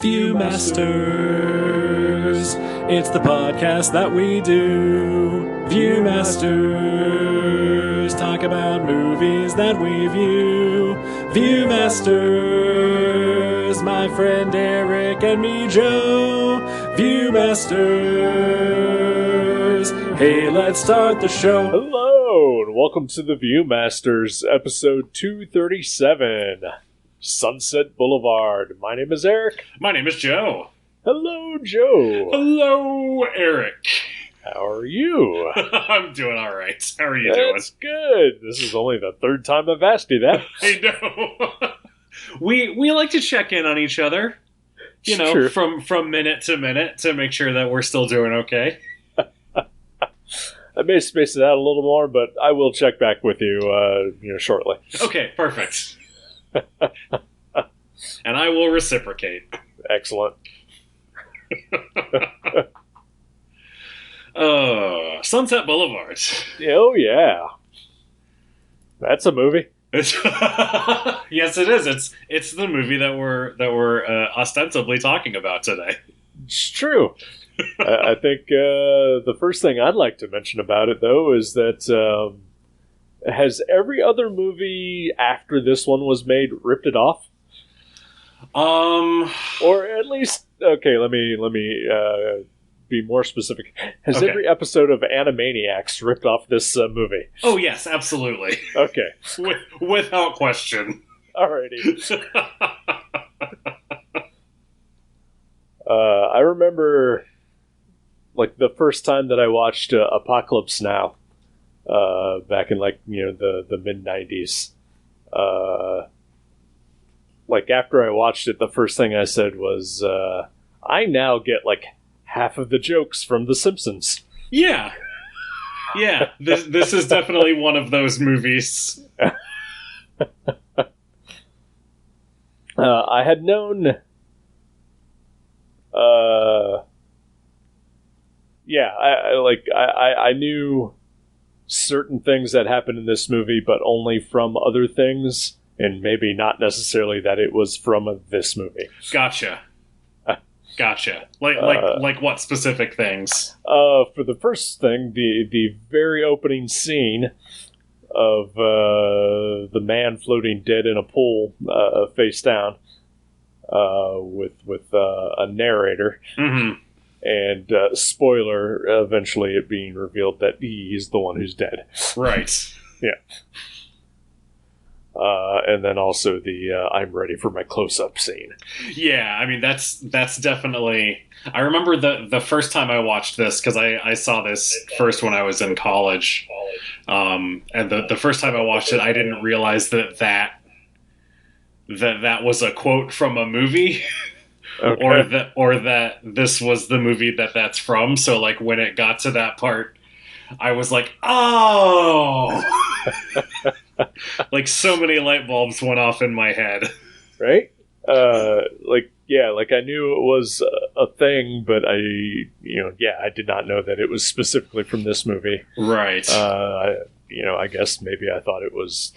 Viewmasters, it's the podcast that we do. Viewmasters, talk about movies that we view. Viewmasters, my friend Eric and me, Joe. Viewmasters, hey, let's start the show. Hello, and welcome to the Viewmasters, episode 237. Sunset Boulevard. My name is Eric. My name is Joe. Hello, Joe. Hello, Eric. How are you? I'm doing all right. How are you doing? That's good. This is only the third time I've asked you that. I know. we like to check in on each other, you know, Sure. from minute to minute to make sure that we're still doing okay. I may space it out a little more, but I will check back with you, shortly. Okay, perfect. And I will reciprocate. Excellent. Sunset Boulevard. Oh yeah, that's a movie. Yes, it is. It's the movie that we're ostensibly talking about today. It's true. I think the first thing I'd like to mention about it, though, is that has every other movie after this one was made ripped it off? Or at least, okay, let me be more specific. Has Okay. every episode of Animaniacs ripped off this movie? Oh yes, absolutely. Okay, Without question. alrighty. I remember, like, the first time that I watched Apocalypse Now, back in, the mid-90s. After I watched it, the first thing I said was, I now get, half of the jokes from The Simpsons. Yeah. Yeah, this is definitely one of those movies. I had known... I knew certain things that happened in this movie, but only from other things, and maybe not necessarily that it was from this movie. Gotcha. Like what specific things? For the first thing, the very opening scene of the man floating dead in a pool, face down, with a narrator. Mm-hmm. And spoiler, eventually it being revealed that he's the one who's dead. Right. Yeah. And then also the I'm ready for my close-up scene. Yeah, I mean, that's definitely... I remember the first time I watched this, because I saw this first when I was in college. And the first time I watched it, I didn't realize that was a quote from a movie. Okay. or that this was the movie that's from. So when it got to that part, I was like, oh, so many light bulbs went off in my head. Right? I knew it was a thing, but I did not know that it was specifically from this movie. Right. I guess maybe I thought it was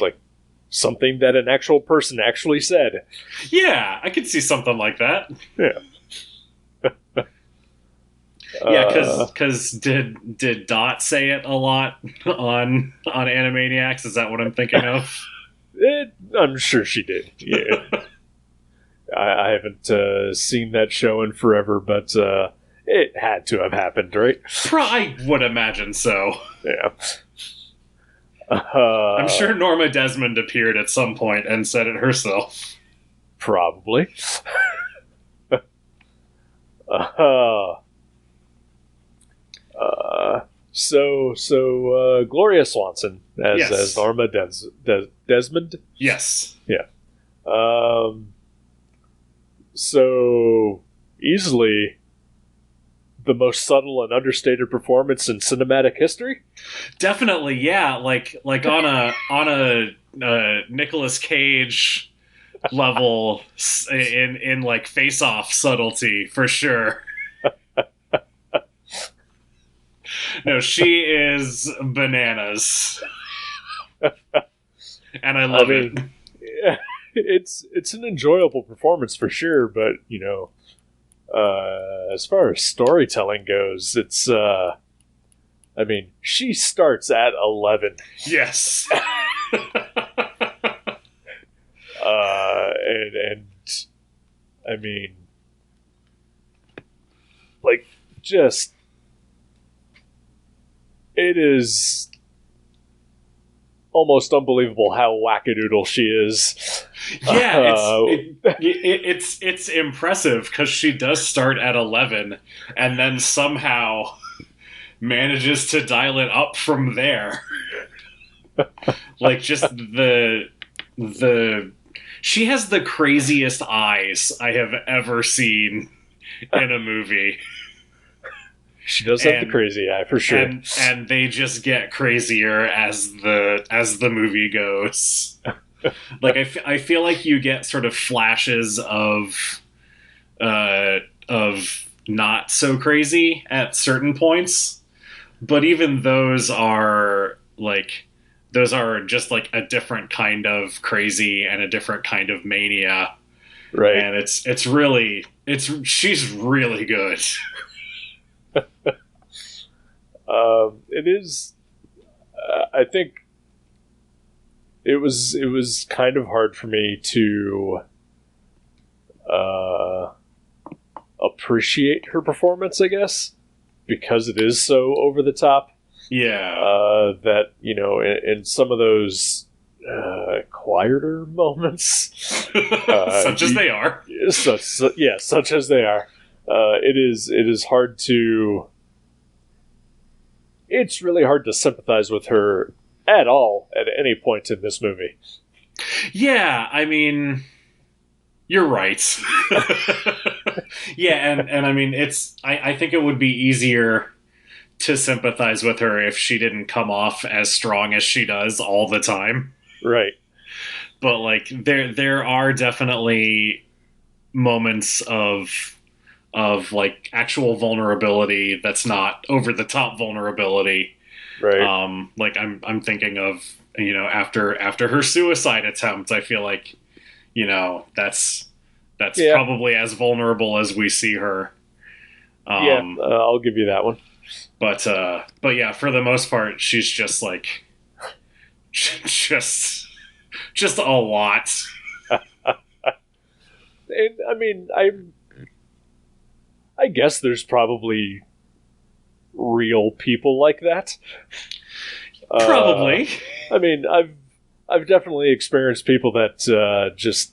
something that an actual person actually said. Yeah, I could see something like that. Yeah. Yeah, because did Dot say it a lot on Animaniacs? Is that what I'm thinking of? I'm sure she did. Yeah. I haven't seen that show in forever, but it had to have happened, right? I would imagine so. Yeah. I'm sure Norma Desmond appeared at some point and said it herself. Probably. So Gloria Swanson as, Yes. as Norma Desmond. Yes. Yeah. So easily the most subtle and understated performance in cinematic history. Definitely, yeah. Like on a Nicolas Cage level in Face Off subtlety for sure. No, she is bananas, and I love it. Yeah, it's an enjoyable performance for sure, but As far as storytelling goes, it's she starts at 11. Yes. And I mean, like, just, it is almost unbelievable how wackadoodle she is. Yeah, it's impressive because she does start at 11 and then somehow manages to dial it up from there. Like, just the she has the craziest eyes I have ever seen in a movie. She does have the crazy eye, for sure. And they just get crazier as the movie goes. Like, I feel like you get sort of flashes of not so crazy at certain points, but even those are just like a different kind of crazy and a different kind of mania. Right. And she's really good. It is. I think it was kind of hard for me to appreciate her performance, I guess, because it is so over the top. Yeah. That, in some of those quieter moments, such as they are. Such as they are. It is hard to. It's really hard to sympathize with her at all at any point in this movie. Yeah, I mean, you're right. Yeah, and I mean, I think it would be easier to sympathize with her if she didn't come off as strong as she does all the time. Right. But, like, there are definitely moments of like actual vulnerability that's not over the top vulnerability. Right. Like, I'm thinking of, after her suicide attempt, I feel like, that's probably as vulnerable as we see her. I'll give you that one. But yeah, for the most part, she's just like, just a lot. And I mean, I guess there's probably real people like that. Probably. I mean, I've definitely experienced people that just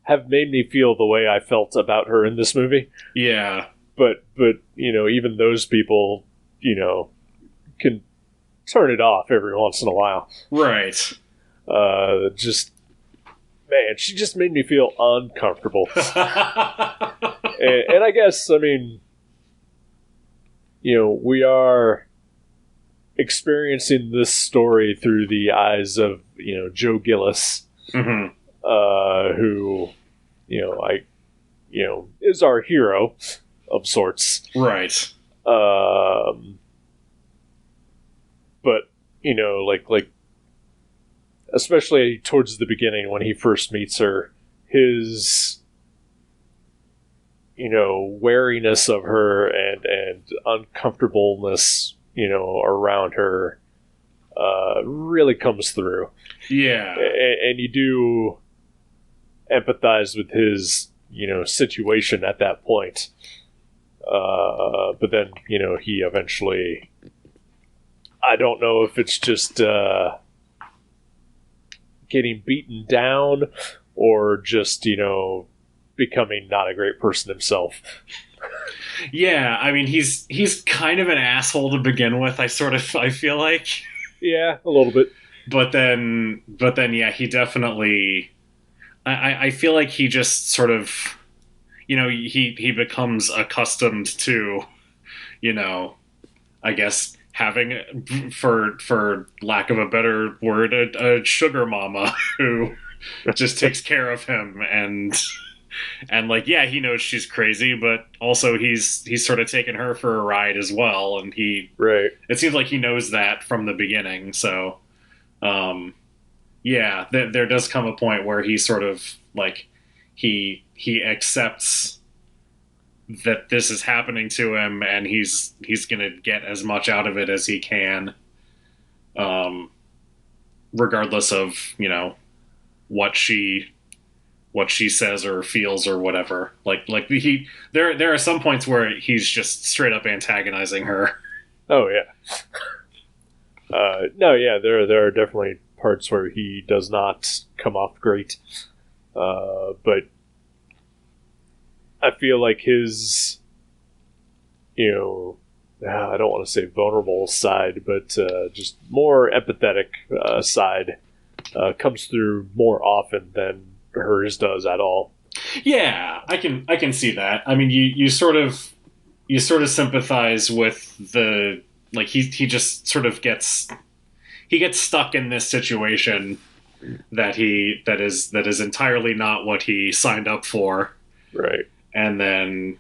have made me feel the way I felt about her in this movie. Yeah. But even those people, can turn it off every once in a while. Right. Just, man, she just made me feel uncomfortable. and I guess, I mean, we are experiencing this story through the eyes of, Joe Gillis, mm-hmm. Who, is our hero of sorts. Right. But, like, especially towards the beginning when he first meets her, his, wariness of her and uncomfortableness, around her, really comes through. Yeah. And you do empathize with his, situation at that point. But then, he eventually, I don't know if it's just getting beaten down or just, becoming not a great person himself. Yeah, I mean, he's kind of an asshole to begin with, I feel like. Yeah, a little bit. But then, yeah, he definitely, I feel like he just sort of, he becomes accustomed to, I guess, having, for lack of a better word, a sugar mama who just takes care of him and like, yeah, he knows she's crazy, but also he's sort of taken her for a ride as well, and it seems like he knows that from the beginning. So, yeah, there does come a point where he sort of like he accepts that this is happening to him, and he's gonna get as much out of it as he can, regardless of what she says or feels or whatever. There are some points where he's just straight up antagonizing her. Oh yeah. No, yeah, there are definitely parts where he does not come off great. But I feel like his, I don't want to say vulnerable side, but just more empathetic side comes through more often than hers does at all. Yeah, I can see that. I mean, you sort of sympathize with the, like, he just sort of gets stuck in this situation that is entirely not what he signed up for. Right. And then,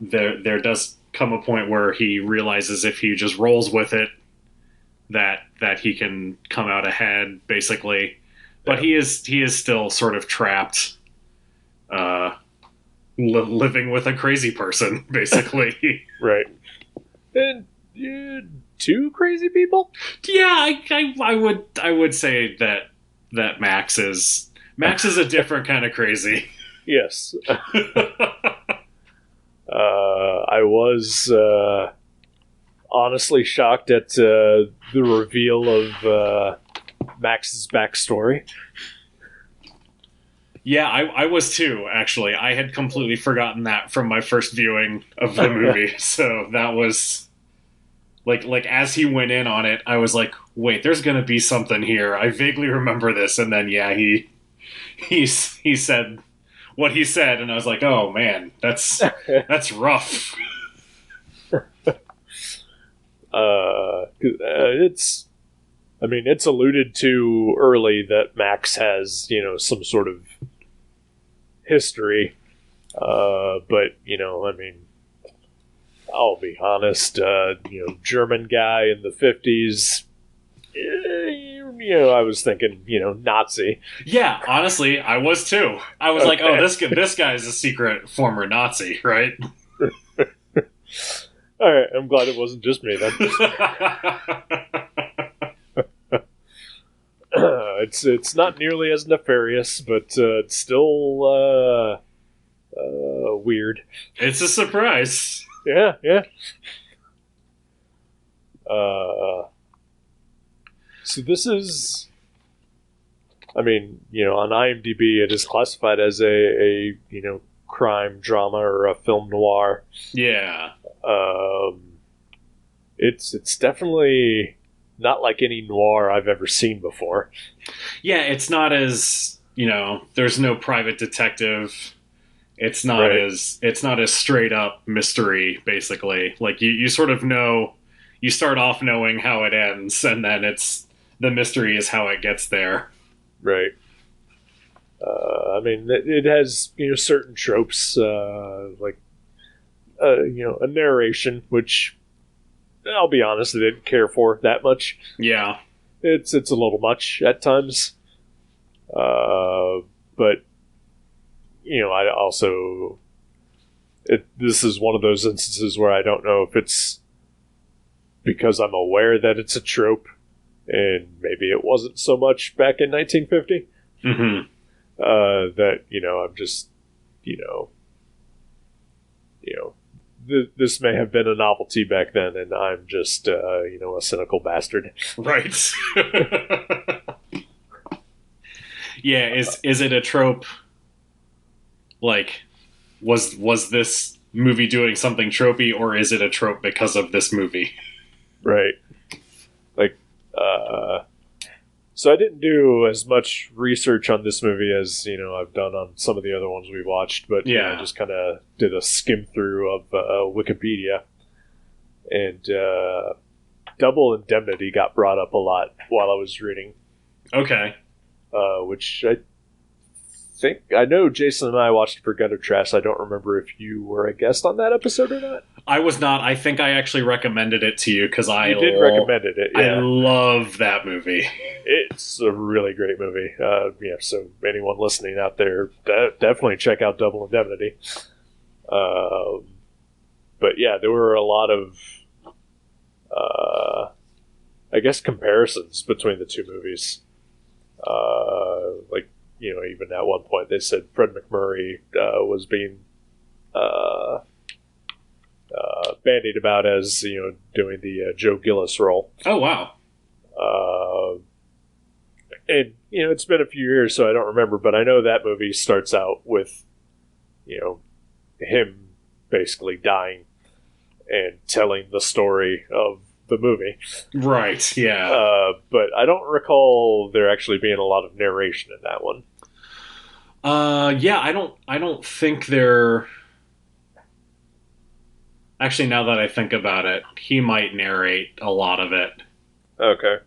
there does come a point where he realizes if he just rolls with it, that he can come out ahead, basically. But he is still sort of trapped, living with a crazy person, basically. Right. And two crazy people? Yeah, I would say that Max is a different kind of crazy. Yes. I was honestly shocked at the reveal of Max's backstory. Yeah, I was too, actually. I had completely forgotten that from my first viewing of the movie. So that was like as he went in on it, I was like, wait, there's going to be something here. I vaguely remember this. And then, yeah, he said what he said, and I was like, oh man, that's rough. It's alluded to early that Max has, some sort of history. But, I'll be honest, German guy in the 50s, I was thinking, Nazi. Yeah, honestly, I was too. I was like, oh, this guy is a secret former Nazi, right? All right, I'm glad it wasn't just me then. It's not nearly as nefarious, but it's still weird. It's a surprise. Yeah. So this is, on IMDb it is classified as a crime drama or a film noir. Yeah. It's definitely not like any noir I've ever seen before. Yeah, it's not as, there's no private detective. It's not as straight up mystery, basically. Like you sort of know, you start off knowing how it ends, and then the mystery is how it gets there. Right. It has, certain tropes, like, a narration, which I'll be honest, I didn't care for that much. Yeah. It's a little much at times. But, I also, this is one of those instances where I don't know if it's because I'm aware that it's a trope, and maybe it wasn't so much back in 1950. Mm-hmm. That, I'm just, this may have been a novelty back then, and I'm just, a cynical bastard. Right. Yeah, is it a trope? Like, was this movie doing something tropey, or is it a trope because of this movie? Right. Like, so I didn't do as much research on this movie as, I've done on some of the other ones we watched, but yeah, I just kind of did a skim through of Wikipedia, and Double Indemnity got brought up a lot while I was reading. Okay. Which I know Jason and I watched for Gutter Trash. I don't remember if you were a guest on that episode or not. I was not. I think I actually recommended it to you because you did recommend it. Yeah. I love that movie. It's a really great movie. So anyone listening out there, definitely check out Double Indemnity. But yeah, there were a lot of, I guess, comparisons between the two movies. Like, even at one point they said Fred McMurray was being bandied about as, doing the Joe Gillis role. Oh, wow. And, it's been a few years, so I don't remember, but I know that movie starts out with, him basically dying and telling the story of the movie. Right, yeah. But I don't recall there actually being a lot of narration in that one. Yeah, I don't think there... Actually, now that I think about it, he might narrate a lot of it. Okay.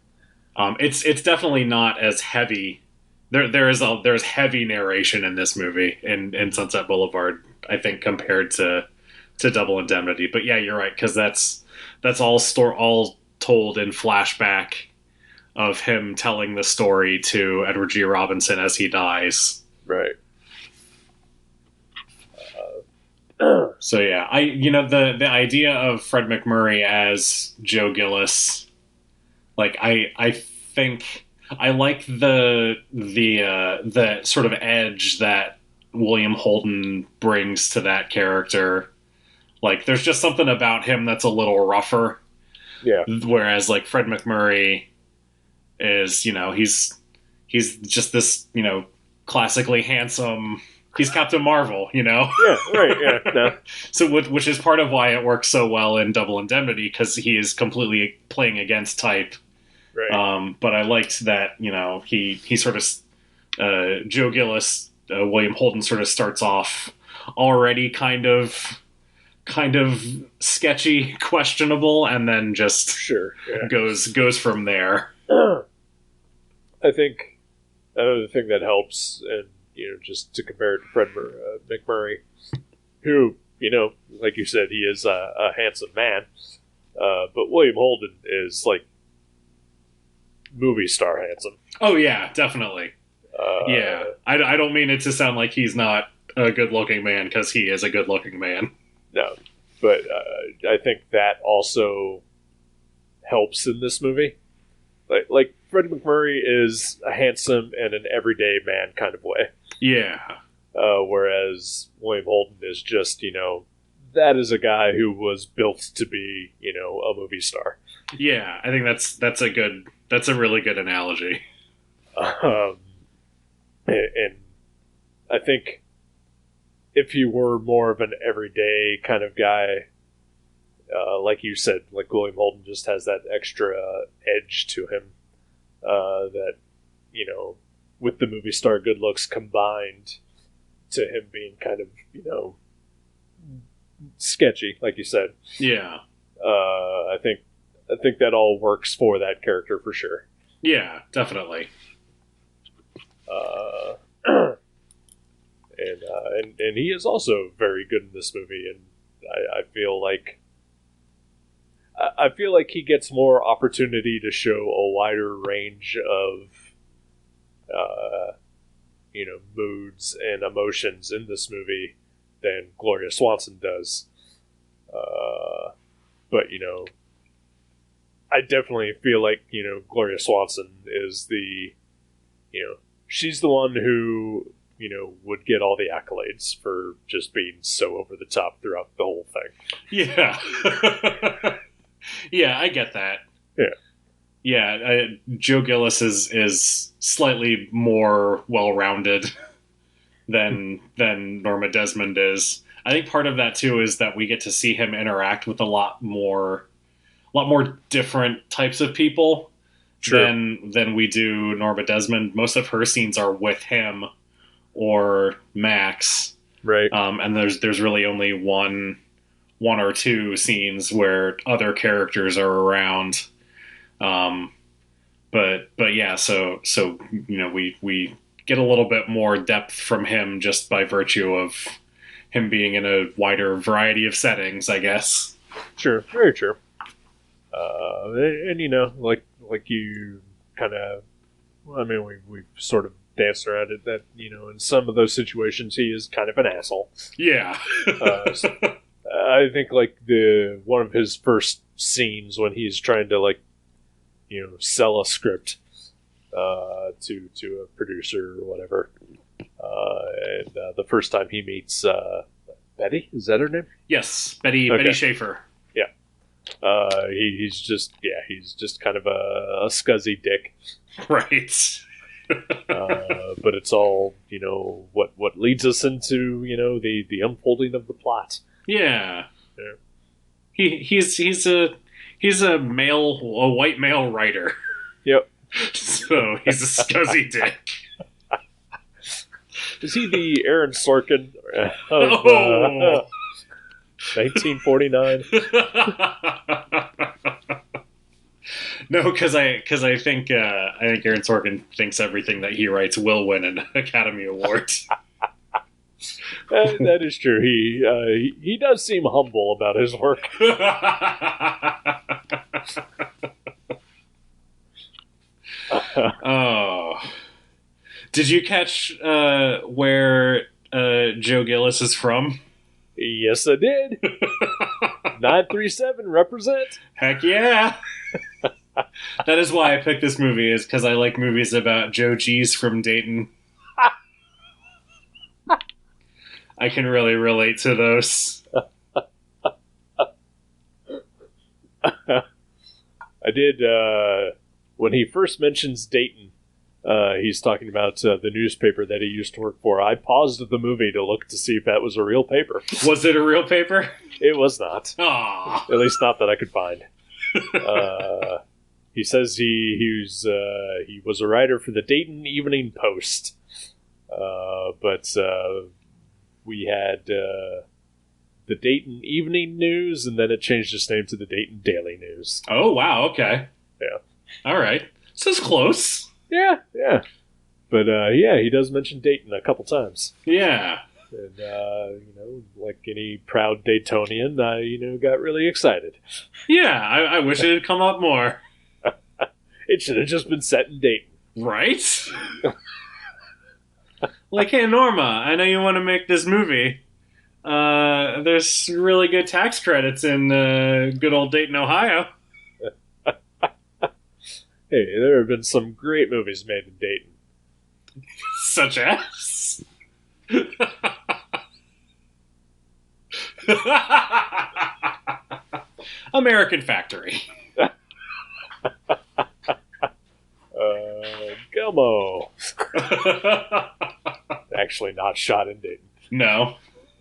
It's definitely not as heavy. There's heavy narration in this movie in Sunset Boulevard, I think, compared to Double Indemnity. But yeah, you're right, because that's all told in flashback of him telling the story to Edward G. Robinson as he dies. Right. So yeah, the idea of Fred McMurray as Joe Gillis, like I think I like the sort of edge that William Holden brings to that character. Like, there's just something about him that's a little rougher. Yeah. Whereas, like, Fred McMurray is, he's just this, classically handsome. He's Captain Marvel, Yeah, right, yeah. No. So, which is part of why it works so well in Double Indemnity, because he is completely playing against type. Right. But I liked that, he sort of, Joe Gillis, William Holden sort of starts off already kind of sketchy, questionable, and then just sure, yeah. goes from there. I think another thing that helps, and just to compare it to Fred McMurray, who, like you said, he is a handsome man, but William Holden is like movie star handsome. Oh yeah, definitely. Yeah, I don't mean it to sound like he's not a good-looking man, because he is a good-looking man. No, but I think that also helps in this movie. Like Fred McMurray is a handsome and an everyday man kind of way. Yeah. Whereas William Holden is just, that is a guy who was built to be, a movie star. Yeah, I think that's a really good analogy. And I think if he were more of an everyday kind of guy, like you said, like William Holden just has that extra edge to him that, with the movie star good looks combined to him being kind of, sketchy, like you said. Yeah. I think that all works for that character for sure. Yeah, definitely. And he is also very good in this movie, and I feel like he gets more opportunity to show a wider range of moods and emotions in this movie than Gloria Swanson does. But I definitely feel like Gloria Swanson is the she's the one who would get all the accolades for just being so over the top throughout the whole thing. Yeah. Yeah, I get that. Yeah. Yeah, Joe Gillis is slightly more well-rounded than Norma Desmond is. I think part of that too is that we get to see him interact with a lot more different types of people than we do Norma Desmond. Most of her scenes are with him or Max, right? And there's really only one or two scenes where other characters are around. But yeah, so we get a little bit more depth from him just by virtue of him being in a wider variety of settings, I guess. Sure, very true. And like you kind of, we've sort of dance around it that, in some of those situations he is kind of an asshole. Yeah. I think like one of his first scenes when he's trying to sell a script to a producer or whatever, and the first time he meets Betty, is that her name? Yes, Betty Schaefer. Yeah, he's just kind of a scuzzy dick, right? But it's all what leads us into the unfolding of the plot. Yeah. He's a white male writer. Yep. So he's a scuzzy dick. Is he the Aaron Sorkin of 1949? No, because I think Aaron Sorkin thinks everything that he writes will win an Academy Award. That is true. He does seem humble about his work. Oh, did you catch where Joe Gillis is from? Yes, I did. 937 represent. Heck yeah. That is why I picked this movie, is because I like movies about Joe G's from Dayton. I can really relate to those. I did, when he first mentions Dayton, he's talking about the newspaper that he used to work for. I paused the movie to look to see if that was a real paper. Was it a real paper? It was not. Aww. At least not that I could find. He says he was a writer for the Dayton Evening Post. But we had the Dayton Evening News, and then it changed its name to the Dayton Daily News. Oh, wow, okay. Yeah. All right. So it's close. Yeah. But, he does mention Dayton a couple times. Yeah. And, like any proud Daytonian, I, got really excited. Yeah, I wish it had come up more. It should have just been set in Dayton. Right? Like, hey, Norma, I know you want to make this movie. There's really good tax credits in good old Dayton, Ohio. Hey, there have been some great movies made in Dayton. Such as? American Factory. Gummo. Actually not shot in Dayton. No.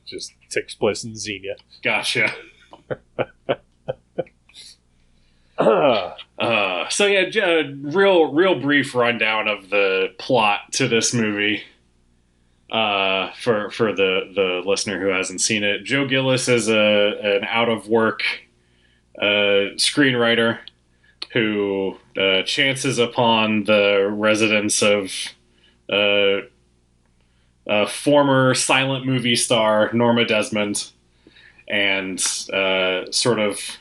Just takes place in Xenia. Gotcha. Real brief rundown of the plot to this movie. For the listener who hasn't seen it, Joe Gillis is an out of work screenwriter who chances upon the residence of former silent movie star Norma Desmond, and sort of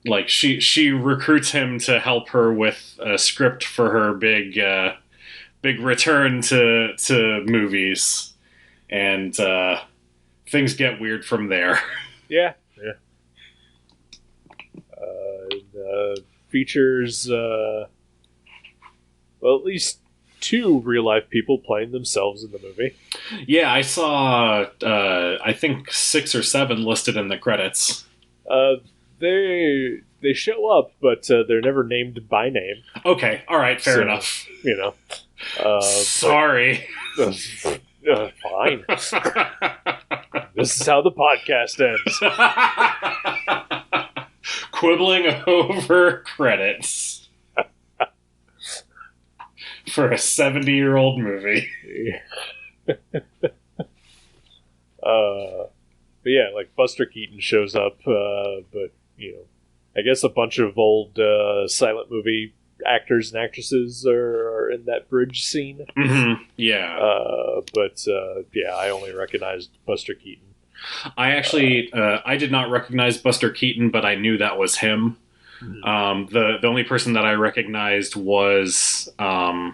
like she recruits him to help her with a script for her big return to movies, and things get weird from there. Yeah. Features at least two real life people playing themselves in the movie. Yeah, I saw I think 6 or 7 listed in the credits. They show up, but they're never named by name. Okay, all right, fair enough. Sorry. Fine. This is how the podcast ends. Quibbling over credits for a 70-year-old movie. But yeah, like Buster Keaton shows up, but I guess a bunch of old silent movie actors and actresses are in that bridge scene. Mm-hmm. Yeah. I only recognized Buster Keaton. I actually, I did not recognize Buster Keaton, but I knew that was him. Mm-hmm. The only person that I recognized was, I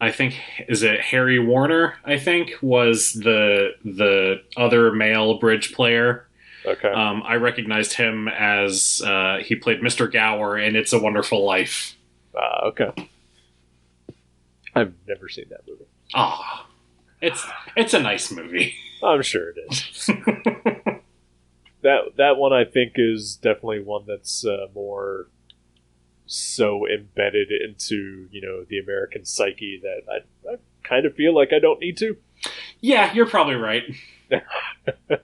I think, is it Harry Warner, I think, was the other male bridge player. Okay. I recognized him as he played Mr. Gower in It's a Wonderful Life. Okay. I've never seen that movie. Ah, it's a nice movie. I'm sure it is. That one I think is definitely one that's more so embedded into, you know, the American psyche that I kind of feel like I don't need to. Yeah, you're probably right.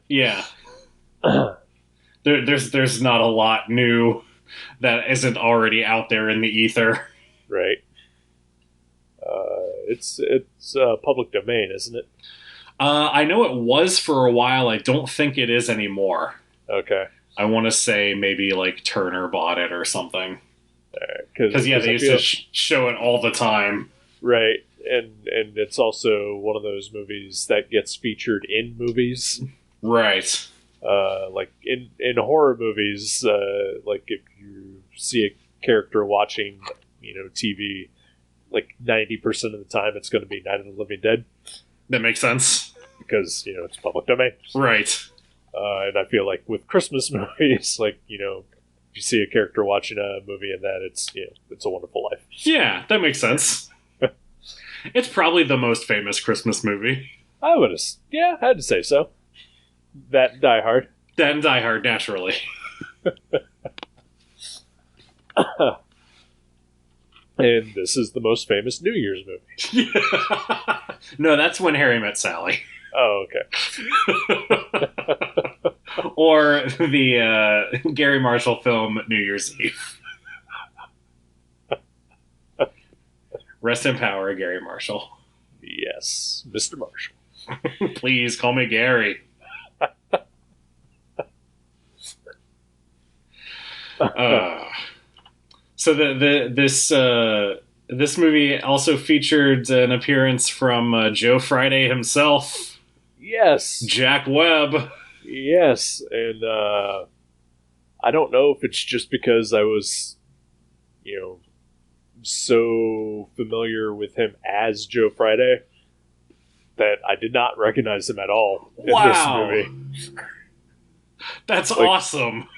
Yeah. There's not a lot new that isn't already out there in the ether. Right. It's public domain, isn't it? I know it was for a while. I don't think it is anymore. Okay. I want to say maybe like Turner bought it or something. Because They used to show it all the time. Right, and it's also one of those movies that gets featured in movies. Right. Like in horror movies, like if you see a character watching, you know, TV, like 90% of the time it's going to be Night of the Living Dead. That makes sense. Because, you know, it's public domain. Right. And I feel like with Christmas movies, like, you know, if you see a character watching a movie in that, it's, you know, It's a Wonderful Life. Yeah, that makes sense. It's probably the most famous Christmas movie. I had to say so. That and Die Hard. That and Die Hard, naturally. And this is the most famous New Year's movie. No, that's When Harry Met Sally. Oh, okay. Or the Gary Marshall film New Year's Eve. Rest in power, Gary Marshall. Yes, Mr. Marshall. Please call me Gary. So this movie also featured an appearance from Joe Friday himself. Yes, Jack Webb. Yes, and I don't know if it's just because I was, you know, so familiar with him as Joe Friday that I did not recognize him at all in this movie. That's awesome.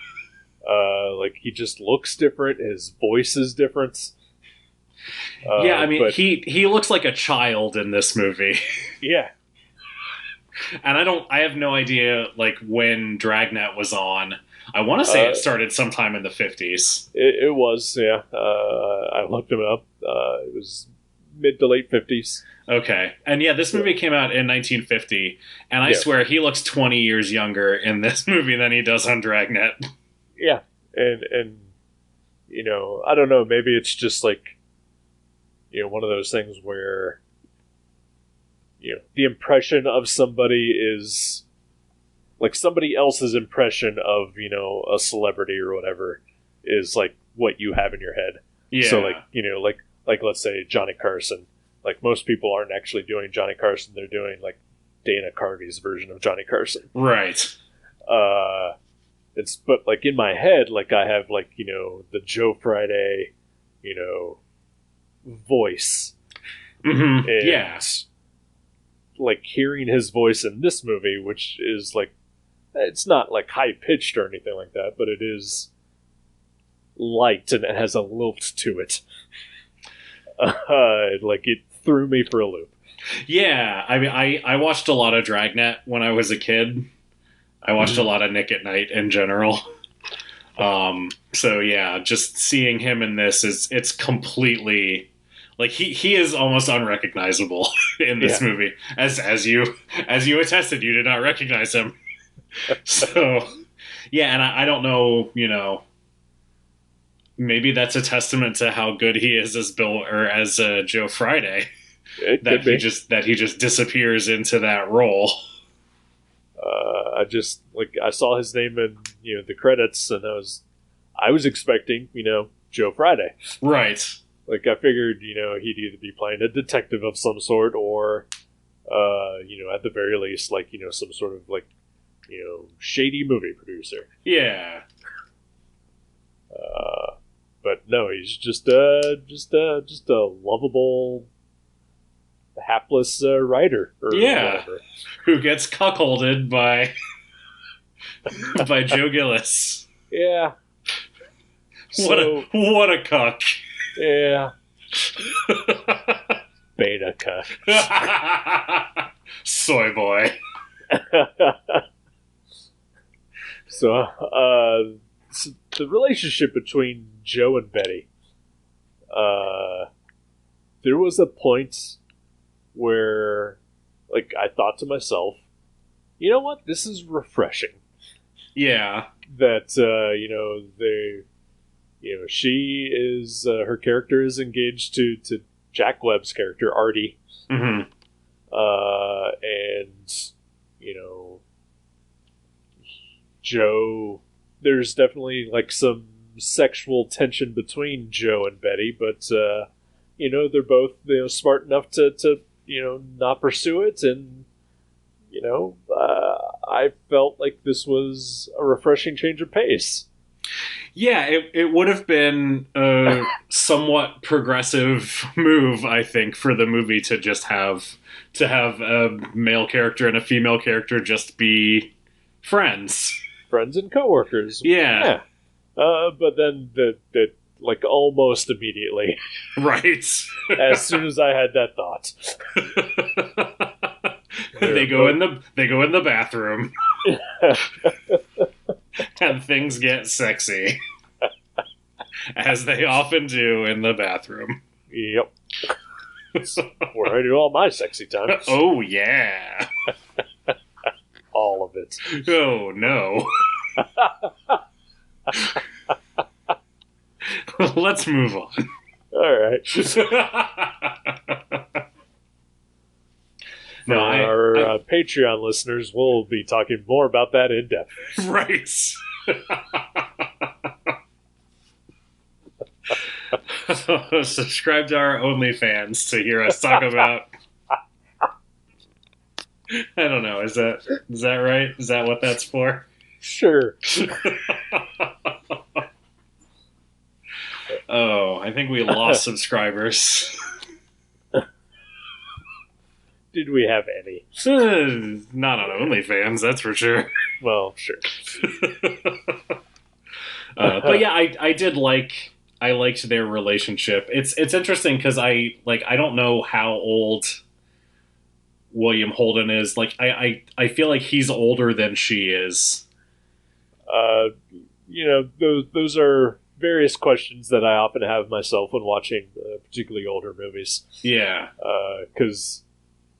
Like, he just looks different. His voice is different. Yeah, I mean, he looks like a child in this movie. Yeah. And I have no idea, like, when Dragnet was on. I want to say it started sometime in the 50s. It was, yeah. I looked him up. It was mid to late 50s. Okay. And yeah, this movie came out in 1950, and I swear he looks 20 years younger in this movie than he does on Dragnet. Yeah. And you know, I don't know, maybe it's just like, you know, one of those things where, you know, the impression of somebody is like somebody else's impression of, you know, a celebrity or whatever is like what you have in your head. Yeah. So like, you know, like let's say Johnny Carson. Like, most people aren't actually doing Johnny Carson. They're doing like Dana Carvey's version of Johnny Carson. Right. But like in my head, like I have like, you know, the Joe Friday, you know, voice. Mm-hmm. And, yeah. like, hearing his voice in this movie, which is like, it's not like high pitched or anything like that, but it is light and it has a lilt to it. Like, it threw me for a loop. Yeah, I mean, I watched a lot of Dragnet when I was a kid. I watched a lot of Nick at Night in general. So yeah, just seeing him in this it's completely like he is almost unrecognizable in this movie. As you attested, you did not recognize him. So yeah, and I don't know, you know, maybe that's a testament to how good he is as Bill or as Joe Friday. That he just disappears into that role. I saw his name in, you know, the credits, and I was expecting, you know, Joe Friday. Right. Like, I figured, you know, he'd either be playing a detective of some sort or, you know, at the very least, like, you know, some sort of, like, you know, shady movie producer. Yeah. But no, he's just a lovable hapless writer. Or whatever. Who gets cuckolded by by Joe Gillis. Yeah. What a cuck. Yeah. Beta cuck. Soy boy. So, the relationship between Joe and Betty. There was a point where, like, I thought to myself, you know what? This is refreshing. Yeah. That, she is, her character is engaged to Jack Webb's character, Artie. Mm-hmm. And, Joe, there's definitely, like, some sexual tension between Joe and Betty, but, they're both, smart enough to not pursue it, and, I felt like this was a refreshing change of pace. Yeah, it would have been a somewhat progressive move, I think, for the movie to just have a male character and a female character just be friends. Friends and coworkers. Yeah. But then like almost immediately. Right. As soon as I had that thought. They go in the bathroom. And things get sexy. As they often do in the bathroom. Yep. Where I do all my sexy time. Oh, yeah. All of it. Oh, no. Let's move on. All right. No, our Patreon listeners will be talking more about that in depth. Right. Subscribe to our OnlyFans to hear us talk about. I don't know. Is that right? Is that what that's for? Sure. Oh, I think we lost subscribers. Did we have any? Not on OnlyFans, that's for sure. Well, sure. But yeah, I liked their relationship. It's interesting because I don't know how old William Holden is. Like I feel like he's older than she is. Those are various questions that I often have myself when watching particularly older movies. Yeah. Because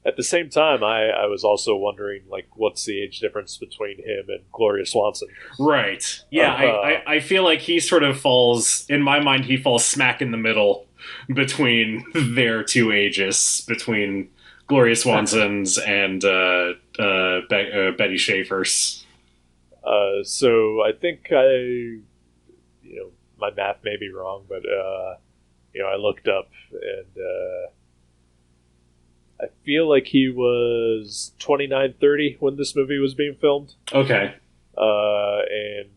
at the same time, I was also wondering, like, what's the age difference between him and Gloria Swanson? Right. Yeah, I feel like he sort of falls, in my mind, he falls smack in the middle between their two ages, between Gloria Swanson's and Betty Schaefer's. So I think my math may be wrong, but, I looked up and I feel like he was 29, 30 when this movie was being filmed. Okay. And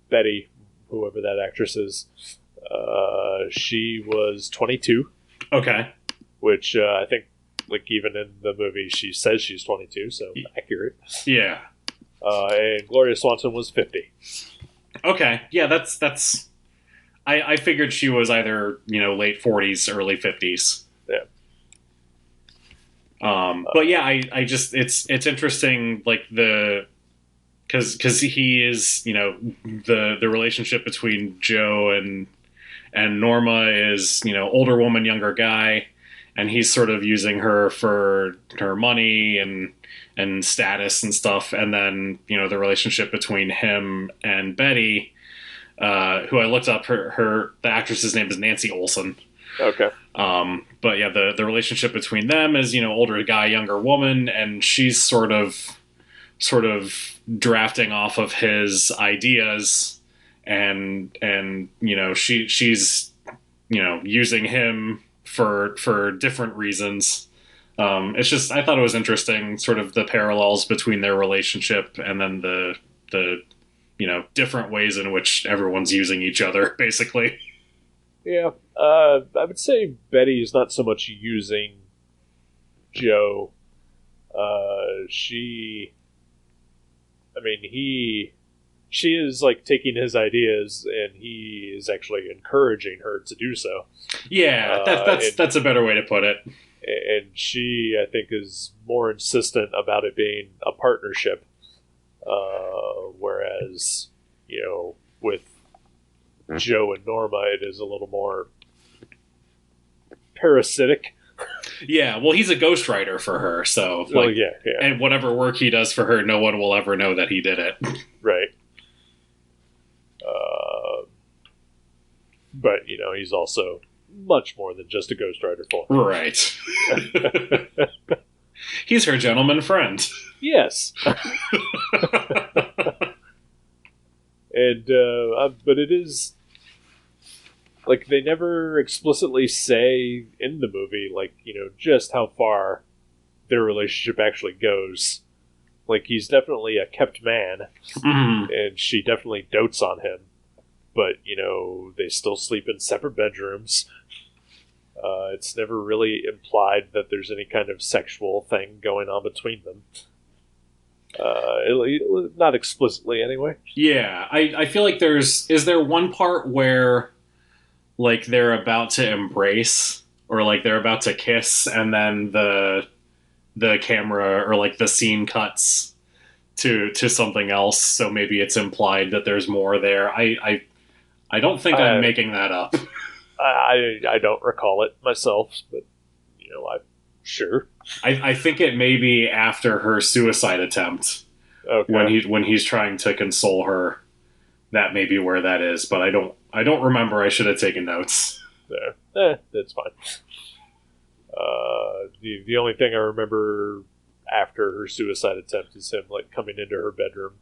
Betty, whoever that actress is, she was 22. Okay. Which I think, like, even in the movie, she says she's 22, so accurate. Yeah. And Gloria Swanson was 50. Okay. Yeah, that's. I figured she was either late 40s, early 50s. Yeah. But yeah, I just it's interesting, like because he is the relationship between Joe and Norma is older woman, younger guy, and he's sort of using her for her money and status and stuff, and then the relationship between him and Betty, who I looked up, the actress's name is Nancy Olson. Okay. But yeah, the relationship between them is, older guy, younger woman, and she's sort of drafting off of his ideas and she's using him for different reasons. It's just, I thought it was interesting, sort of the parallels between their relationship and then the different ways in which everyone's using each other, basically. Yeah. I would say Betty is not so much using Joe. She is like taking his ideas, and he is actually encouraging her to do so. Yeah, that's a better way to put it. And she, I think, is more insistent about it being a partnership, whereas, with Joe and Norma, it is a little more parasitic. Yeah, well, he's a ghostwriter for her, so Yeah. And whatever work he does for her, no one will ever know that he did it. Right. But he's also much more than just a ghostwriter for her. Right. He's her gentleman friend. Yes. And but it is like they never explicitly say in the movie, like, just how far their relationship actually goes. Like, he's definitely a kept man, and she definitely dotes on him. But, they still sleep in separate bedrooms. It's never really implied that there's any kind of sexual thing going on between them. Not explicitly, anyway. Yeah, I feel like is there one part where, like, they're about to embrace, or like they're about to kiss, and then the camera, or like the scene cuts to something else, so maybe it's implied that there's more there. I don't think I'm making that up. I don't recall it myself, but I'm sure. I think it may be after her suicide attempt. Okay. When he's trying to console her. That may be where that is, but I don't remember. I should have taken notes. There. That's fine. The only thing I remember after her suicide attempt is him, like, coming into her bedroom,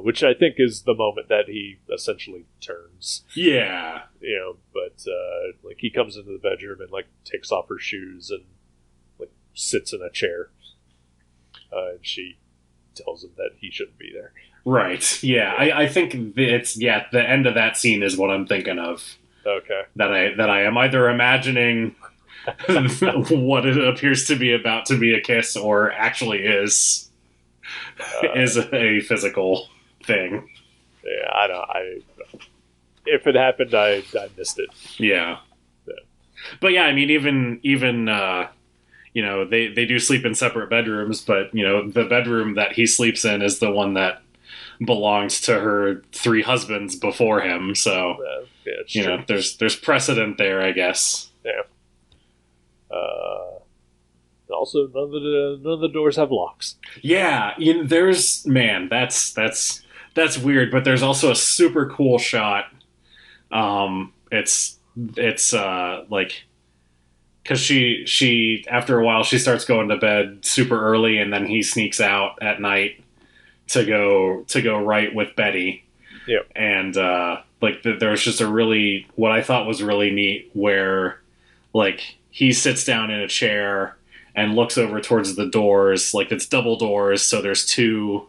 which I think is the moment that he essentially turns. Yeah. But like, he comes into the bedroom and, like, takes off her shoes and, like, sits in a chair, and she tells him that he shouldn't be there. Right. Yeah. I think it's the end of that scene is what I'm thinking of. Okay. That I am either imagining what it appears to be about to be a kiss, or actually is a physical thing. Yeah, if it happened, I missed it. Yeah. But yeah, I mean, even they do sleep in separate bedrooms, but the bedroom that he sleeps in is the one that belonged to her 3 husbands before him. So there's precedent there, I guess. Yeah. Also, none of the doors have locks. Yeah, that's weird. But there's also a super cool shot. It's like, because she after a while she starts going to bed super early, and then he sneaks out at night to go right with Betty. Yep. And there's just what I thought was really neat, where, like, he sits down in a chair and looks over towards the doors, like, it's double doors, so there's 2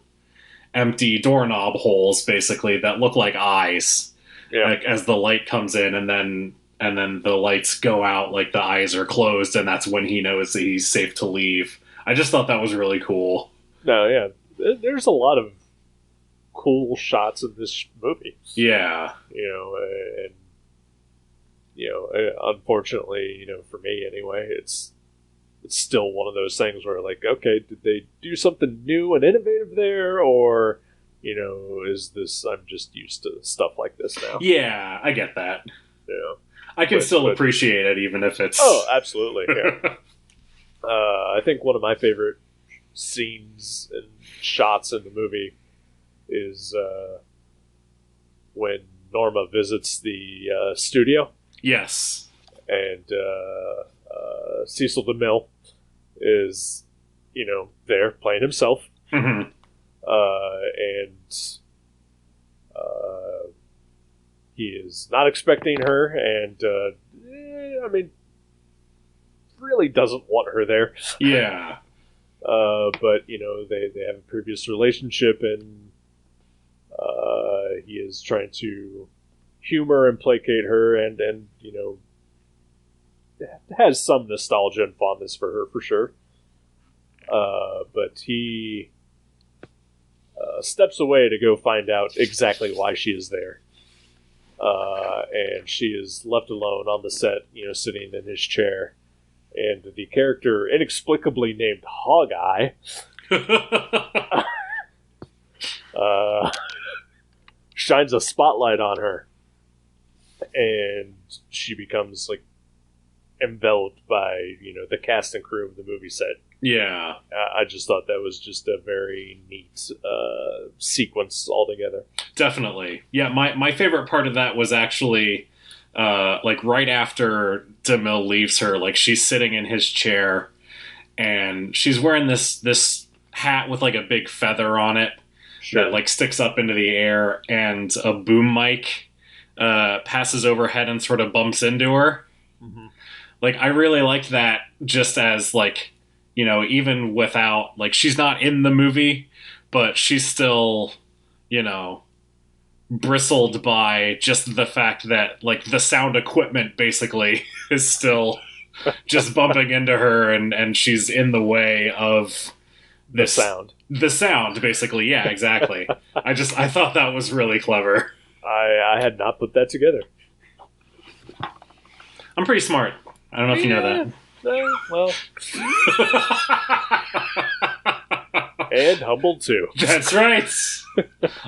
empty doorknob holes basically that look like eyes. Yeah. Like, as the light comes in, and then the lights go out, like the eyes are closed, and that's when he knows that he's safe to leave. I just thought that was really cool. No, yeah. There's a lot of cool shots in this movie. Yeah. Unfortunately, for me anyway, it's still one of those things where, like, okay, did they do something new and innovative there, or, is this, I'm just used to stuff like this now? Yeah, I get that. Yeah. I can still appreciate it, even if it's... Oh, absolutely, yeah. I think one of my favorite scenes and shots in the movie is when Norma visits the studio. Yes. And Cecil DeMille is, there playing himself. Mm-hmm. And he is not expecting her, and really doesn't want her there. Yeah. But they have a previous relationship, and he is trying to humor and placate her, and has some nostalgia and fondness for her, for sure. But he steps away to go find out exactly why she is there. And she is left alone on the set, sitting in his chair. And the character, inexplicably named Hog-Eye, shines a spotlight on her. And she becomes, enveloped by, the cast and crew of the movie set. Yeah. I just thought that was just a very neat sequence altogether. Definitely. Yeah, my favorite part of that was actually, right after DeMille leaves her, she's sitting in his chair, and she's wearing this hat with, a big feather on it. Sure. That, sticks up into the air, and a boom mic passes overhead and sort of bumps into her. Mm-hmm. I really liked that, just as, even without, she's not in the movie, but she's still, bristled by just the fact that, the sound equipment basically is still just bumping into her, and she's in the way of the sound. The sound, basically, yeah, exactly. I thought that was really clever. I had not put that together. I'm pretty smart. I don't know if you know that. Well. And humble, too. That's right.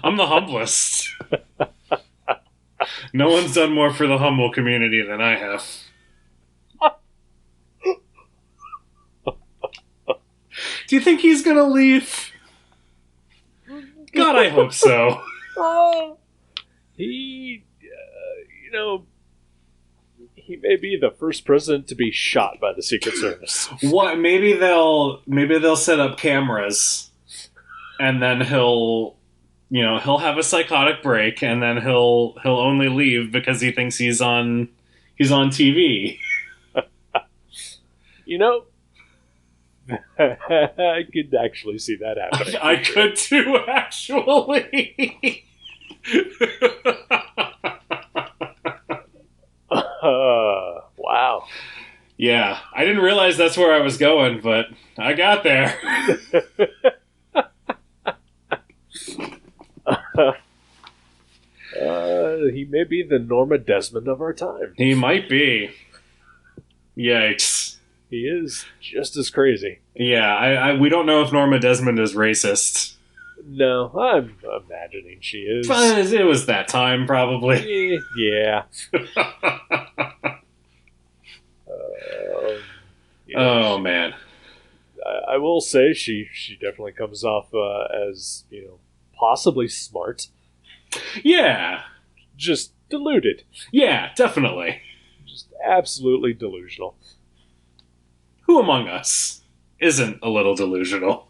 I'm the humblest. No one's done more for the humble community than I have. Do you think he's going to leave? God, I hope so. He may be the first president to be shot by the Secret Service. What? Maybe they'll set up cameras, and then he'll have a psychotic break, and then he'll only leave because he thinks he's on TV. I could actually see that happening. I could too, actually. Wow. Yeah, I didn't realize that's where I was going, but I got there. He may be the Norma Desmond of our time. He might be. Yikes. He is just as crazy. Yeah, we don't know if Norma Desmond is racist. No, I'm imagining she is. But it was that time, probably. Yeah. Oh, man. I will say she definitely comes off as, possibly smart. Yeah. Just deluded. Yeah, definitely. Just absolutely delusional. Who among us isn't a little delusional?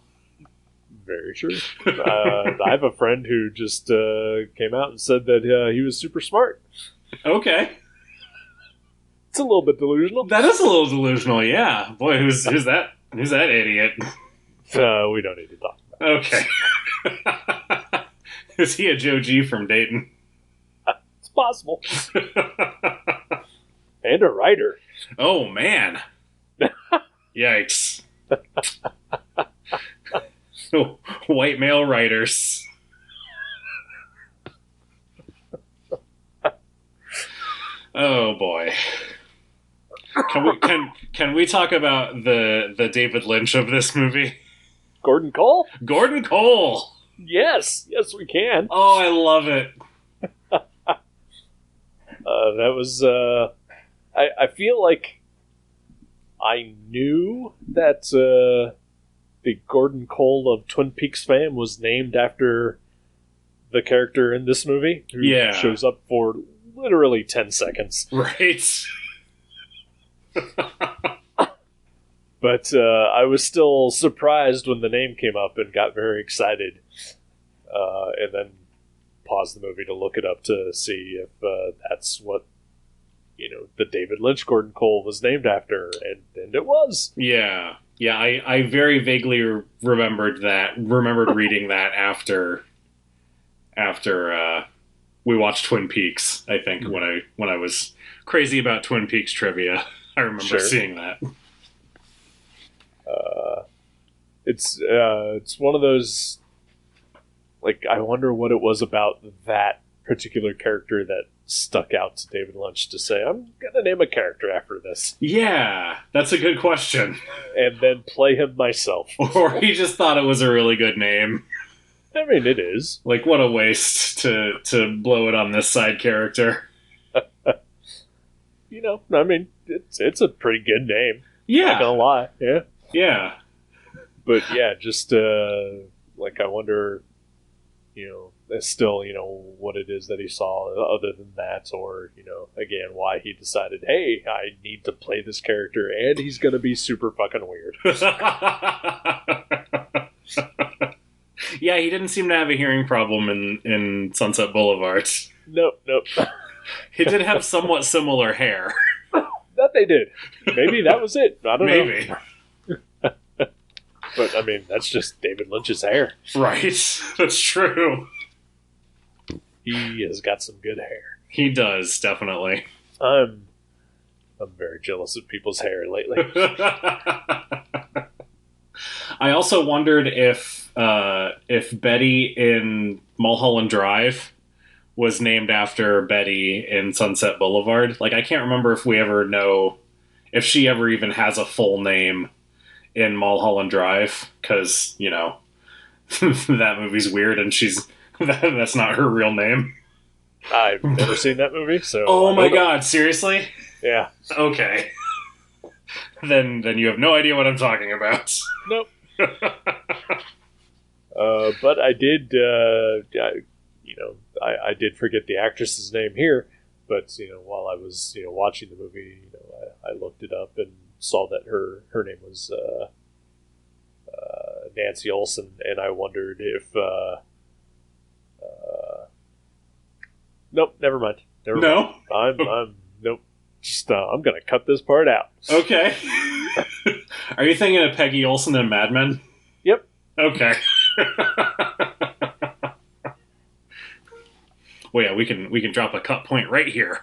Very true. I have a friend who just came out and said that he was super smart. Okay. It's a little bit delusional. That is a little delusional, yeah. Boy, who's that? Who's that idiot? We don't need to talk about it. Okay. Is he a Joe G from Dayton? It's possible. And a writer. Oh, man. Yikes. White male writers. Oh, boy. Can we talk about the David Lynch of this movie? Gordon Cole? Gordon Cole! Yes, we can. Oh, I love it. That was, I feel like I knew that the Gordon Cole of Twin Peaks fame was named after the character in this movie, who shows up for literally 10 seconds. Right. But I was still surprised when the name came up and got very excited. And then paused the movie to look it up to see if that's what, the David Lynch Gordon Cole was named after. And it was. Yeah. Yeah, I very vaguely remembered reading that after we watched Twin Peaks, I think, when I was crazy about Twin Peaks trivia. I remember seeing that. It's one of those, like, I wonder what it was about that particular character that stuck out to David Lynch to say, I'm gonna name a character after this. Yeah, that's a good question. And then play him myself. Or he just thought it was a really good name. I mean, it is. Like, what a waste to blow it on this side character. You know, I mean, it's a pretty good name. Yeah. Not gonna lie. Yeah. Yeah. But yeah, just, like, I wonder, you know, still, you know, what it is that he saw other than that, or, you know, again, why he decided, hey, I need to play this character, and he's gonna be super fucking weird. Yeah, he didn't seem to have a hearing problem in Sunset Boulevard. Nope. He did have somewhat similar hair. That they did. Maybe that was it. I don't know. Maybe. But, I mean, that's just David Lynch's hair. Right. That's true. He has got some good hair. He does, definitely. I'm very jealous of people's hair lately. I also wondered if Betty in Mulholland Drive was named after Betty in Sunset Boulevard. Like, I can't remember if we ever know if she ever even has a full name in Mulholland Drive, because, you know, that movie's weird and that's not her real name. I've never seen that movie, so... Oh my god, seriously? Yeah. Okay. Then you have no idea what I'm talking about. Nope. But I did, I did forget the actress's name here, but, you know, while I was, you know, watching the movie, you know, I looked it up and saw that her name was Nancy Olsen, and I wondered if nope, never mind. No? I'm nope. Just I'm gonna cut this part out. Okay. Are you thinking of Peggy Olsen in Mad Men? Yep. Okay. Well, yeah, we can drop a cut point right here.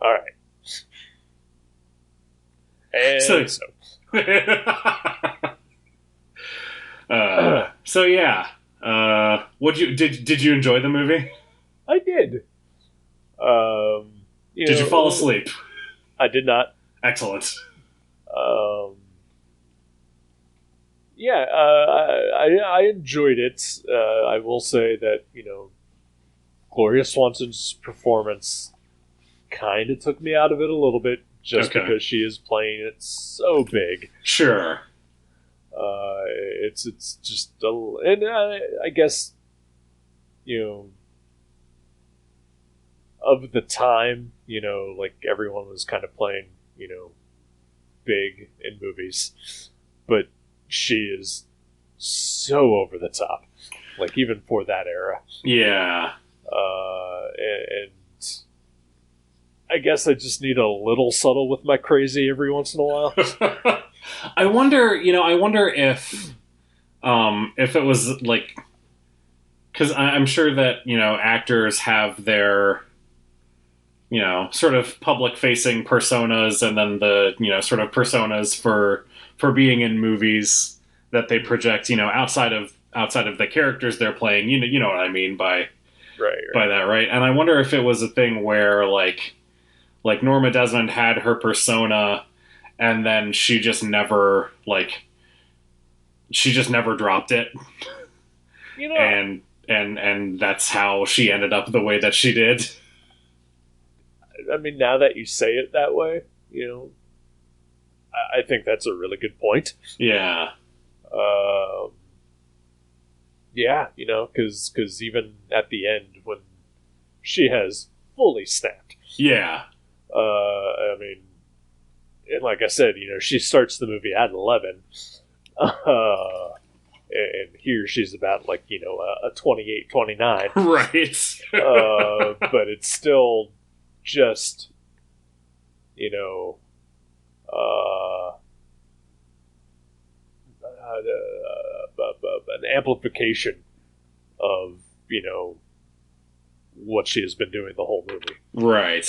All right. And so yeah. Did you enjoy the movie? I did. Did you fall asleep? I did not. Excellent. Yeah, I enjoyed it. I will say that, you know, Gloria Swanson's performance kind of took me out of it a little bit, just because she is playing it so big. Sure. It's just, and I guess, you know, of the time, you know, like everyone was kind of playing, you know, big in movies, but she is so over the top, like even for that era. Yeah. And I guess I just need a little subtle with my crazy every once in a while. I wonder if it was like, because I'm sure that, you know, actors have their, you know, sort of public-facing personas, and then the, you know, sort of personas for being in movies that they project, you know, outside of the characters they're playing. You know what I mean by that, right? And I wonder if it was a thing where like Norma Desmond had her persona, and then she just never dropped it. You know, and that's how she ended up the way that she did. I mean, now that you say it that way, you know, I think that's a really good point. Yeah. Yeah, you know, because even at the end, when she has fully snapped. Yeah. I mean, and like I said, you know, she starts the movie at 11. And here she's about, like, you know, a 28, 29. Right. But it's still just, you know, an amplification of, you know, what she has been doing the whole movie. Right.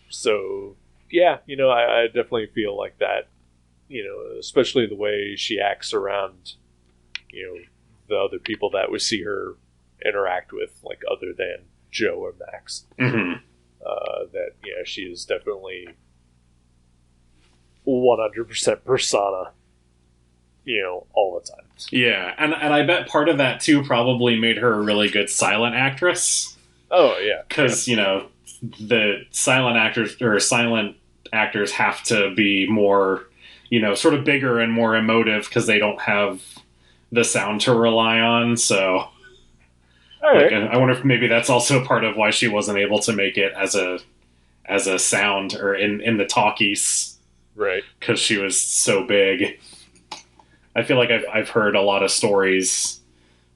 So, yeah, I definitely feel like that, especially the way she acts around, the other people that we see her interact with, like, other than Joe or Max. Mm-hmm. That, she is definitely 100% persona, all the time. Yeah, and I bet part of that, too, probably made her a really good silent actress. Oh, yeah. Because, the silent actors have to be more, sort of bigger and more emotive because they don't have the sound to rely on, so... All right. I wonder if maybe that's also part of why she wasn't able to make it as a sound or in the talkies, right? Because she was so big. I feel like I've heard a lot of stories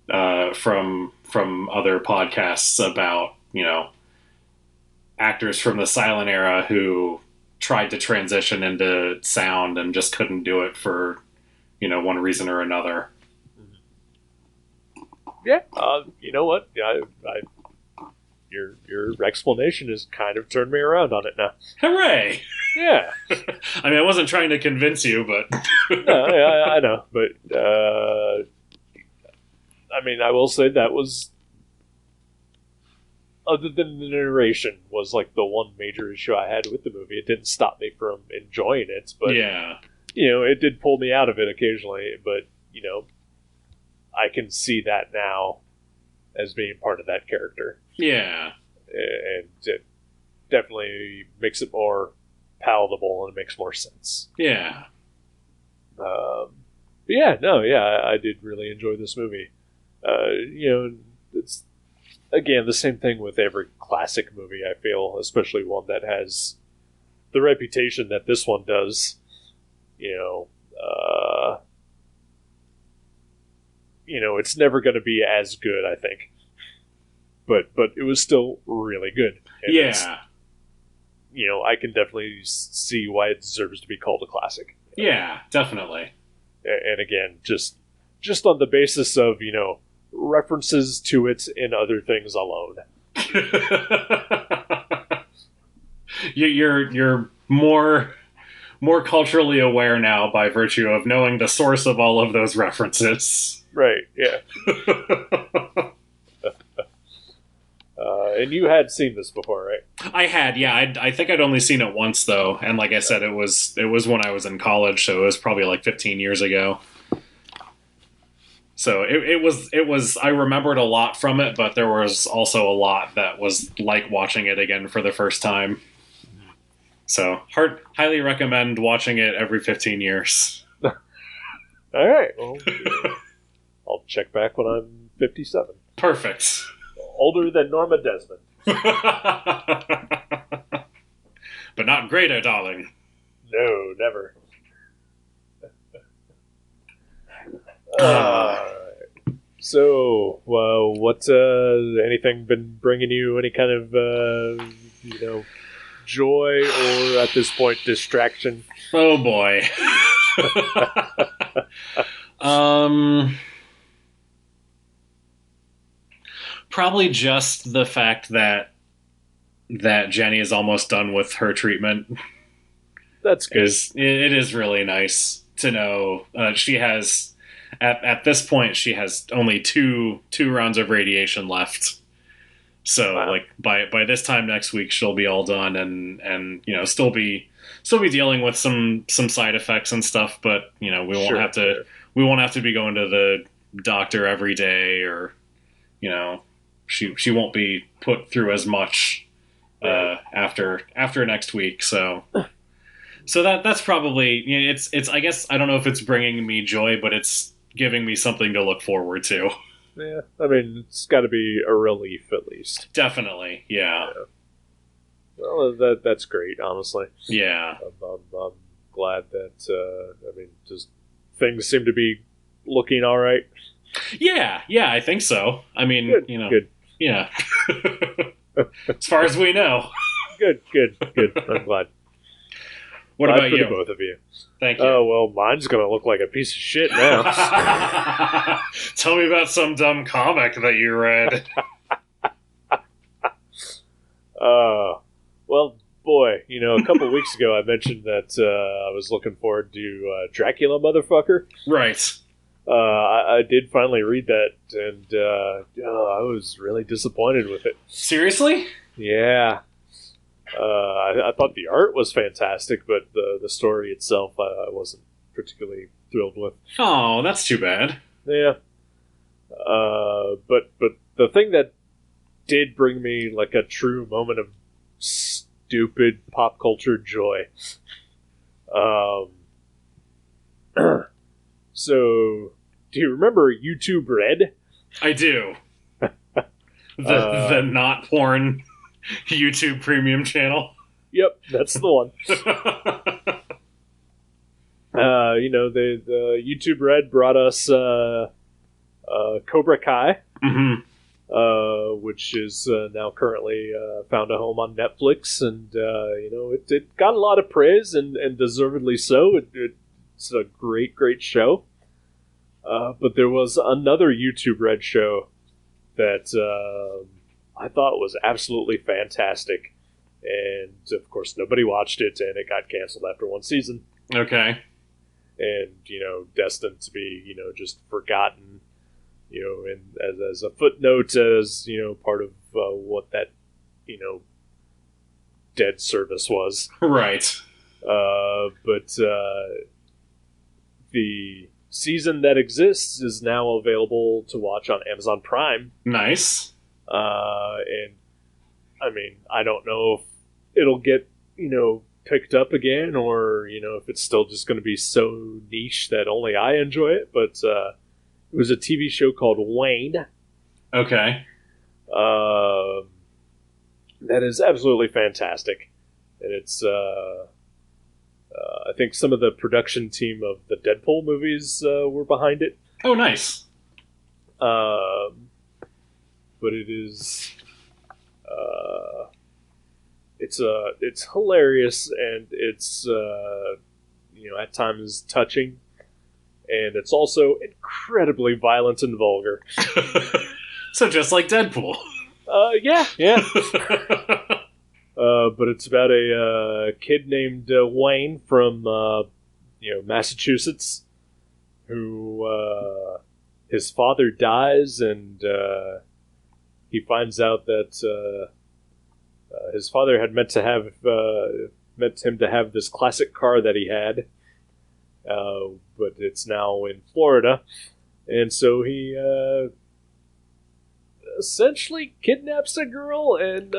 from other podcasts about actors from the silent era who tried to transition into sound and just couldn't do it for one reason or another. Yeah, you know what? Your explanation has kind of turned me around on it now. Hooray! Yeah. I mean, I wasn't trying to convince you, but... No, I know. But, I mean, I will say that was... Other than the narration was, like, the one major issue I had with the movie. It didn't stop me from enjoying it, but... Yeah. It did pull me out of it occasionally, but, I can see that now as being part of that character. Yeah. And it definitely makes it more palatable and it makes more sense. Yeah. I did really enjoy this movie. It's, again, the same thing with every classic movie, I feel, especially one that has the reputation that this one does. It's never going to be as good, I think. But it was still really good. And yeah. I can definitely see why it deserves to be called a classic. Yeah, definitely. And again, just on the basis of, references to it in other things alone. You're more culturally aware now by virtue of knowing the source of all of those references. Right, yeah. And you had seen this before, right? I had, yeah. I think I'd only seen it once, though. And like I said, it was when I was in college, so it was probably like 15 years ago. So it was. I remembered a lot from it, but there was also a lot that was like watching it again for the first time. So, highly recommend watching it every 15 years. All right. Well, I'll check back when I'm 57. Perfect. Older than Norma Desmond. But not greater, darling. No, never. So, what, anything been bringing you any kind of, joy or, at this point, distraction? Oh, boy. Probably just the fact that Jenny is almost done with her treatment. That's good. It is really nice to know she has at this point she has only two rounds of radiation left. So wow. Like by this time next week she'll be all done and still be dealing with some side effects and stuff, but we won't have to be going to the doctor every day, or she won't be put through as much after next week. So that's probably it's I guess I don't know if it's bringing me joy, but it's giving me something to look forward to. Yeah, I mean, it's got to be a relief at least. Definitely, yeah. Well, that's great, honestly. Yeah. I'm glad that, just things seem to be looking all right. Yeah, I think so. I mean, good. Yeah. As far as we know. Good. I'm glad. What about you? Both of you. Thank you. Oh, well, mine's going to look like a piece of shit now. Tell me about some dumb comic that you read. Well, boy, a couple weeks ago I mentioned that I was looking forward to Dracula, motherfucker. Right. I did finally read that, and I was really disappointed with it. Seriously? Yeah. I thought the art was fantastic, but the story itself I wasn't particularly thrilled with. Oh, that's too bad. Yeah. But the thing that did bring me like a true moment of stupid pop culture joy. So, do you remember YouTube Red? I do. The not porn YouTube premium channel. Yep, that's the one. The YouTube Red brought us Cobra Kai, which is now currently found a home on Netflix, and it got a lot of praise, and deservedly so. It's a great show. But there was another YouTube Red show that I thought was absolutely fantastic, and of course nobody watched it, and it got canceled after one season. Okay. And destined to be just forgotten. And as a footnote, as part of what that dead service was. Right. But the season that exists is now available to watch on Amazon Prime. Nice. And I mean, I don't know if it'll get picked up again, or if it's still just going to be so niche that only I enjoy it. But it was a TV show called Wayne. Okay. That is absolutely fantastic, and it's I think some of the production team of the Deadpool movies were behind it. Oh, nice. But it is it's hilarious, and it's at times touching, and it's also incredibly violent and vulgar. So just like Deadpool. Yeah. But it's about a kid named Wayne from Massachusetts, who his father dies, and he finds out that his father had meant him to have this classic car that he had, but it's now in Florida, and so he essentially kidnaps a girl and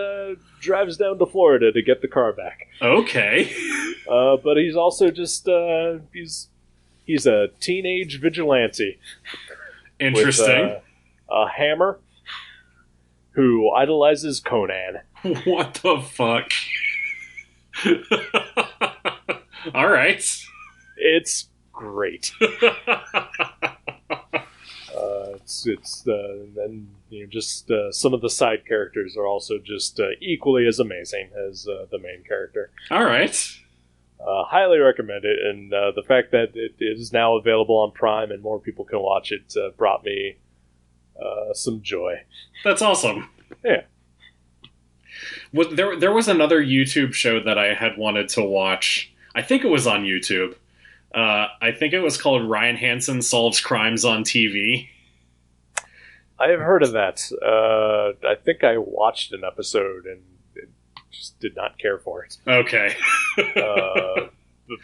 drives down to Florida to get the car back. Okay. But he's also just he's a teenage vigilante. Interesting. With a hammer who idolizes Conan. What the fuck? All right. It's great. And just some of the side characters are also just equally as amazing as the main character. All right. Highly recommend it, and the fact that it is now available on Prime and more people can watch it brought me some joy. That's awesome. Yeah. There was another YouTube show that I had wanted to watch. I think it was on YouTube. I think it was called Ryan Hansen Solves Crimes on TV. I have heard of that. I think I watched an episode and just did not care for it. Okay.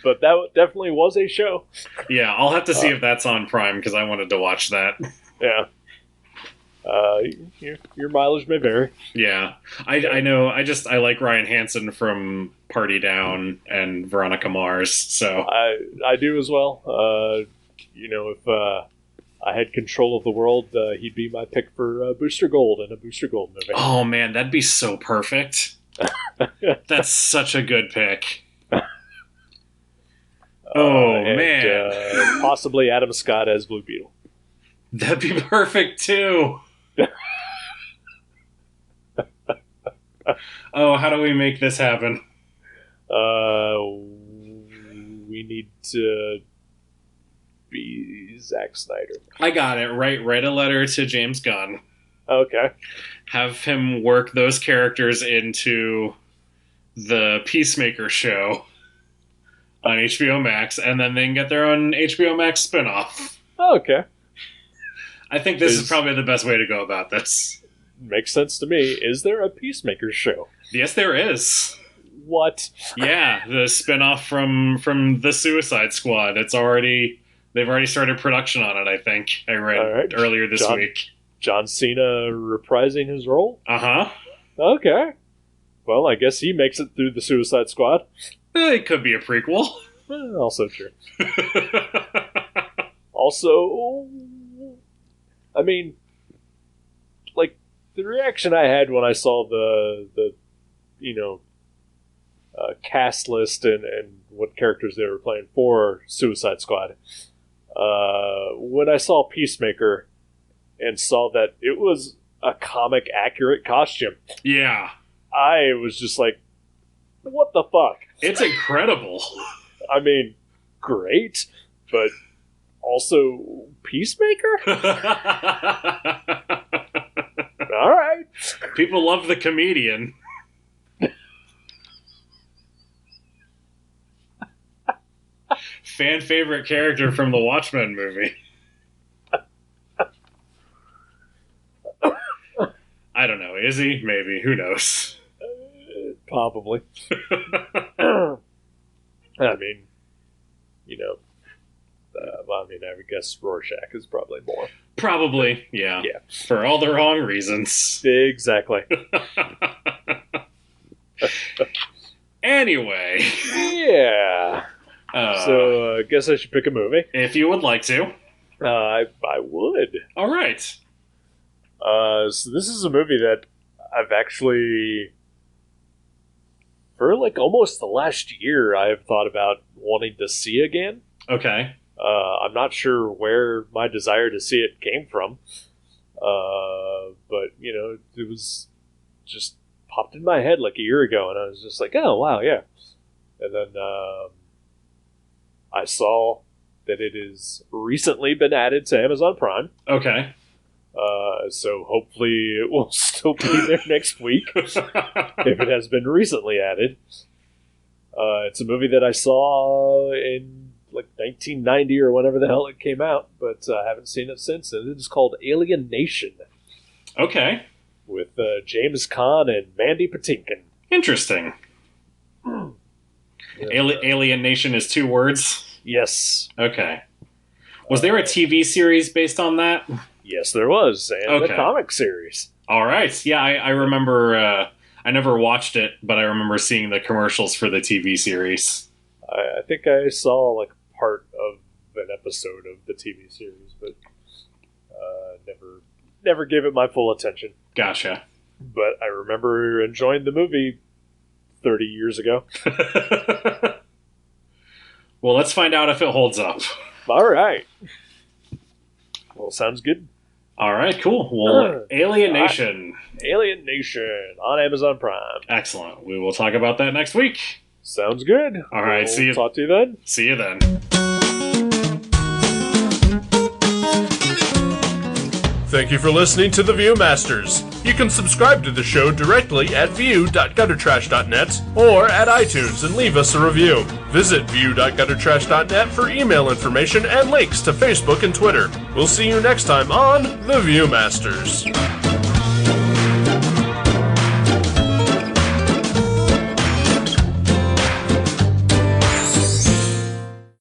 But that definitely was a show. Yeah, I'll have to see if that's on Prime, because I wanted to watch that. Yeah. Your mileage may vary. Yeah. I know. I like Ryan Hansen from Party Down and Veronica Mars, so... I do as well. If I had control of the world, he'd be my pick for Booster Gold in a Booster Gold movie. Oh, man, that'd be so perfect. That's such a good pick. Man. Possibly Adam Scott as Blue Beetle. That'd be perfect, too. Oh, how do we make this happen? We need to be Zack Snyder. I got it. Write a letter to James Gunn. Okay. have him work those characters into the Peacemaker show on HBO Max, and then they can get their own HBO Max spinoff. Oh, okay. I think this is probably the best way to go about this. Makes sense to me. Is there a Peacemaker show? Yes, there is. What? Yeah, the spinoff from the Suicide Squad. They've already started production on it, I think. I read earlier this week. John Cena reprising his role? Uh-huh. Okay. Well, I guess he makes it through the Suicide Squad. It could be a prequel. Also true. Also, I mean, like, the reaction I had when I saw the cast list and what characters they were playing for Suicide Squad, when I saw Peacemaker and saw that it was a comic accurate costume. Yeah. I was just like, what the fuck? It's incredible. I mean, great, but also Peacemaker? All right. People love the comedian. Fan favorite character from the Watchmen movie. I don't know. Is he? Maybe. Who knows? Probably. I mean, I guess Rorschach is probably more. Probably, yeah. Yeah. For all the wrong reasons. Exactly. Anyway. Yeah. So, I guess I should pick a movie. If you would like to. I would. All right. So this is a movie that I've actually, for like almost the last year, I've thought about wanting to see again. Okay. I'm not sure where my desire to see it came from. But, it was just popped in my head like a year ago, and I was just like, oh, wow, yeah. And then I saw that it has recently been added to Amazon Prime. Okay. So hopefully it will still be there next week if it has been recently added. It's a movie that I saw in like 1990 or whenever the hell it came out, but I haven't seen it since. And it is called Alien Nation. Okay. With James Caan and Mandy Patinkin. Interesting. Alien Nation is 2 words? Yes. Okay. Was there a TV series based on that? Yes, there was. And a comic series. All right. Yeah, I remember... I never watched it, but I remember seeing the commercials for the TV series. I think I saw like part of an episode of the TV series, but never gave it my full attention. Gotcha. But I remember enjoying the movie 30 years ago. Well, let's find out if it holds up. All right. Well, sounds good. All right, cool. Well, Alien Nation. Alien Nation on Amazon Prime. Excellent. We will talk about that next week. Sounds good. All right, see you. Talk to you then. See you then. Thank you for listening to The Viewmasters. You can subscribe to the show directly at view.guttertrash.net or at iTunes and leave us a review. Visit view.guttertrash.net for email information and links to Facebook and Twitter. We'll see you next time on The Viewmasters.